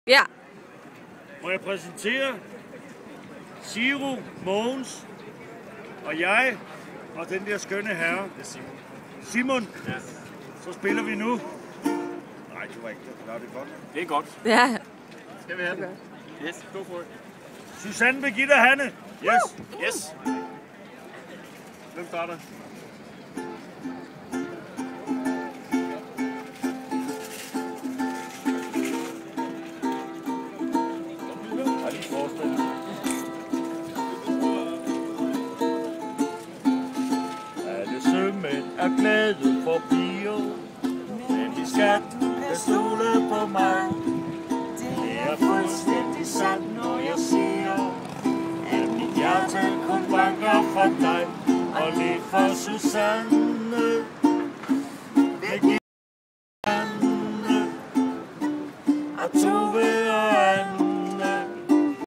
Ja. Må jeg præsentere Siro, Mogens og jeg og den der skønne herre. Simon. Ja. Så spiller vi nu. Nej, det var ikke det. Det er godt. Det er godt. Ja. Skal vi have den? Yes, go for it. Susanne, Birgitte og Hanne. Yes. Yes. Hvem starter? Alle sømænd er glade for piger, men de skal stole på mig. Det er fuldstændig sandt, når jeg siger, at mit hjerte kun banker for dig, og lidt for Susanne. Birgitte og Tove og